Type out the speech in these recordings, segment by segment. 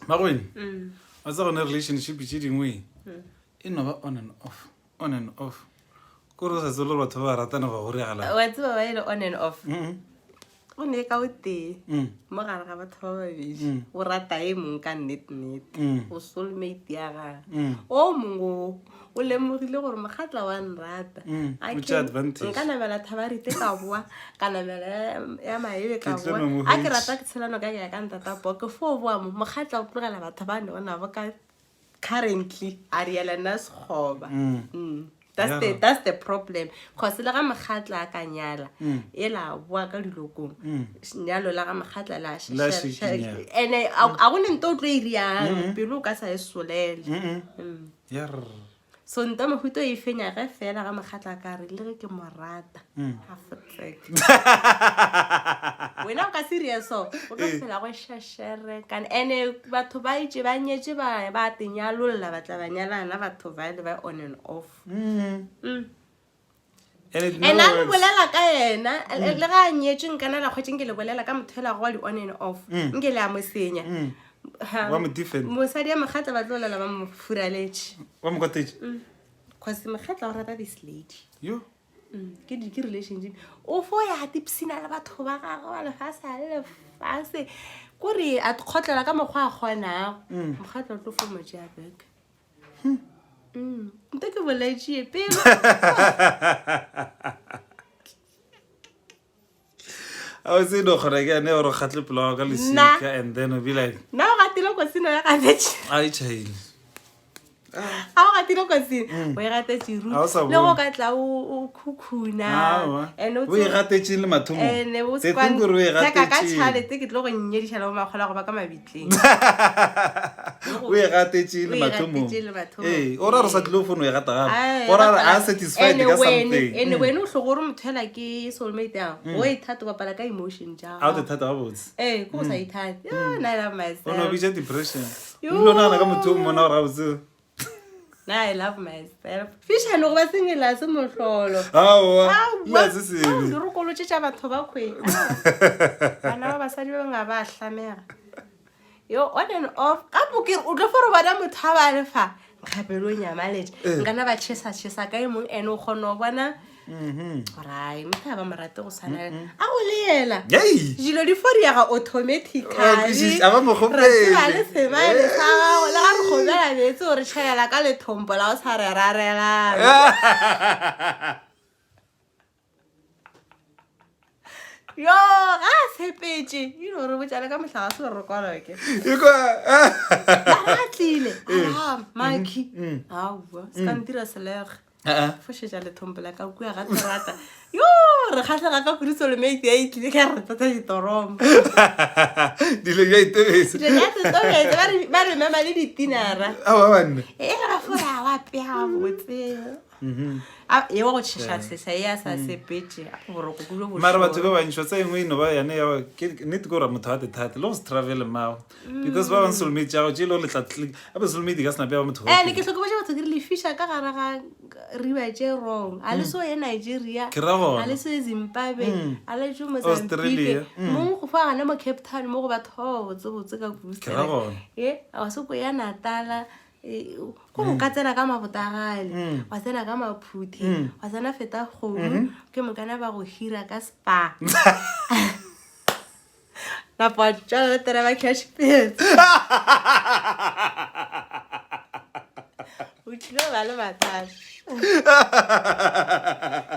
Magwini a tsa gone relationship tse dingwe e no ba on and off ko re sa tsolo batho ba ratana ba gore gala wa tseba ba ile on and off o ne ka o tee mo gare ga batho ba babedi o rata e mong ka nnete o soulmate ya ga o mongwe o lemogile gore mogatla wa nrata nka namela thabarite ka boa ka namela ya maebe ka boa a ke rata ke tshelano ka ke ya ka ntata poke fo boa mo mogatla o tlogela batho ba ne bona ba ka currently Ariel nna sekgoba that's the problem cause le ga mogatla a ka nyala e la boa ka dilokong nyalo la ga mogatla la ene a go ne nto tlo iriang pelo ka sa e solele so nta mohuto e fenya ge fela ga mogatla ka re le ge ke morata a fotrek wena o ka serious o tlo fela go shashere kan ene batho ba itse ba nyetse ba tenyalolla ba tla banyalana batho ba ile ba on and off ena le bolela ka ena le ga nyetse nkana la khwetšeng ke le bolela ka mothela go wa di on and off nke le a mo senya wa mo defend mosadi ya mogatla ba tlolela ba mo furaletse wa mo kotetse cause mogatla o rata this lady yo ke relationship o fo ya tipsina le batho ba gagwe ba lefase a le lefase kore a tkgotlela ka mokgwa a kgonago mogatla o tlo fo mo tšea beke nte ke boletšee pelo I was in the Horaga, never had to plug and then be like, now I feel like I child. How I feel like we got the chiru. No, got la cuckoo and we had the chill matum. And it was one we had a ticket look in Yellow Macalabacama bitly. We had the chill matum. Hey, or else at Lufun we had to have. Or are satisfied because something. And when you so tell like a soulmate down, wait, had to a emotion down. Out the Tatabots. Eh, of course I had. I love myself. Oh, no, we just depression. You don't know come to Monor. I love myself. Fish and over singing last month. Oh, yes, this is the Rocolo Chichava Tobacco. And now I said you have a shammer. You're on and off. I'm looking for Madame Tavarifa. Caperunia manage. Ganava Chesa Chesacamo and Ohonovana. Right, have a marathon sana. Aulela. Yay! Gilo di foria automatic. I'm a home. La le tso re tshela ka le thombo la o sa re rarela. Yo, sepetse. You know re botsa le ka mehla se re kwala ke. You go. Tlile. Maki. Awu, ska ntira selege. Foshetša le thombo la ka kua ga terata. Yo, re khatla ka kudiso le mate ya itlile ka re tata ditoromo. Dile ya itebese. Dile ya itebese ba re mama le ditinara. Awa bana. Ga fora wa pya botse. E wa go tshisa se ya sa sepetse a go go go go. Mara batho ba bantšhwa tsa engwe no ba yane ya ke nnete go ra motho a thata los travel mao because ba ban soulmate ja go tshelo le tlatli a ba soulmate ka sna ba motho. Ne ke tlhoka ba batho ke le fisha ka gara ga riba je wrong a le so e Nigeria a le so Zimbabwe a le jo Mozambique mo go fa na mo Cape Town mo go batho botse ka booster a wa so go ya Natala go ka tsena ka mabotagale wa tsena ka maphuthi wa tsena feta go ke mokana ba go hira ka spa na pa tsala tere ba cash pay utlwa ba le batla ke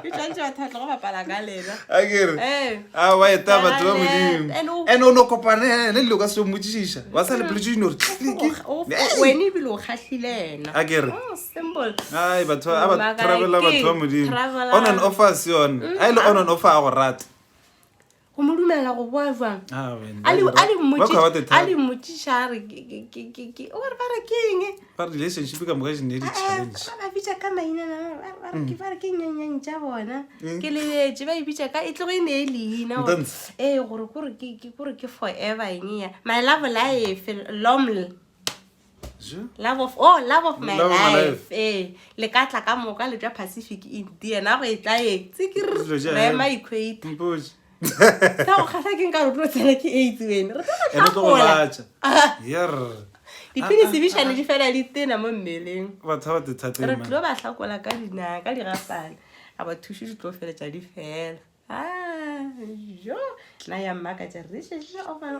tshwantse batla go bapala ka lela akere wa eta batho ba modimo ene o no kopane le ka so motshisha wa sa le plejino wena ibile o khahlilena akere simple ai batho a ba travel batho ba modimo on and off us yon ai le on and off a go rata go modumela go boa jwang ali motshisha re ke o re ba re keng ba relationship ka mo ga jine di challenge ba bitsa ka maina ba re ke ba re ke nyanyang tsa bona ke le je ba bitsa ka e tlogo ine e lena gore ke forever nya my love life lonely love of my life le ka tla ka moka le tsa Pacific India na go etla tsikir ma equate ta go khatla ke nka rotlo tsela ke 8 wena re tla go latsa yer dipilisi bišane di fela di tena mo mmeleng batho ba dithateng re tlo ba hlakola ka dinaka ka dirapane a ba thuše di tlo feletša di fela jo nna ya mmakatša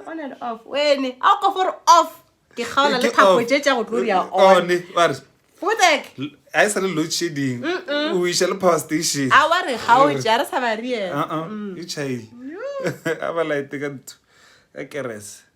on and off wene a ko for off ke kgaola le thapo tša go tlo ria on botek a e sa le load shedding o iša le power station a wa re ga o ja re sa ba riela e chaile a ba laete ka ntho ka kerese